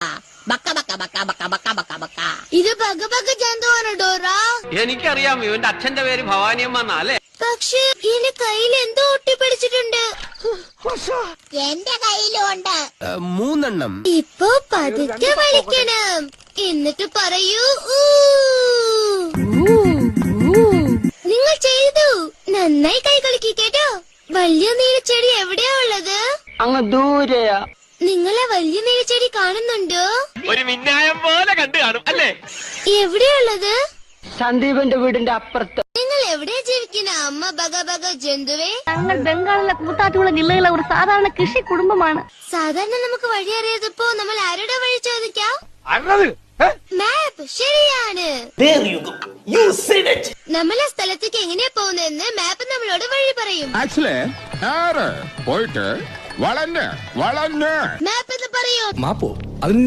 ബക്ക ബക്ക ബക്ക ബക്ക ബക്ക ബക്ക ബക്ക. ഇത് ബക ബക ജന്തുവാണ് ഡോറ. എനിക്കറിയാം, ഇവന്റെ അച്ഛന്റെ പേര് ഭവാനിയമ്മ എന്നാലേ. പക്ഷെ എന്റെ കയ്യിൽ എന്തോ ഒട്ടിപ്പിടിച്ചിട്ടുണ്ട്. എന്റെ കയ്യിലുണ്ട് 3 ഇപ്പൊ പതുക്കെ വലിക്കണം. എന്നിട്ട് പറയൂ നിങ്ങൾ ചെയ്തു. നന്നായി കൈ കളിക്കി കേട്ടോ. വലിയ നീലച്ചെടി എവിടെയാ ഉള്ളത്? അങ്ങ് ദൂരെയാ. നിങ്ങളെ വലിയ നീലച്ചെടി കാണുന്നുണ്ടോ? ഒരു മിന്നായം പോലെ കണ്ടു കാണും അല്ലേ? എവിടെയുള്ളത്? സന്ദീപന്റെ വീടിന്റെ അപ്പുറത്ത്. നിങ്ങൾ എവിടെയാ ജീവിക്കുന്ന അമ്മ ബഗ ബഗ ജന്തുവേ? ഞങ്ങൾ ബംഗാളിലെ കൂത്താട്ടുകുള ജില്ലയിലെ ഒരു സാധാരണ കൃഷി കുടുംബമാണ്. സാധാരണ നമുക്ക് വഴി അറിയാതപ്പോ നമ്മൾ ആരുടെ വഴി ചോദിക്കാം? മാപ്പ് ശരിയാണ്. നമ്മൾ ആ സ്ഥലത്തേക്ക് എങ്ങനെയാ പോകുന്നതെന്ന് മാപ്പ് നമ്മളോട് വഴി പറയും. പോയിട്ട് വളഞ്ഞ് മാപ്പ് എന്ന് പറയൂ. മാപ്പോ അതിന്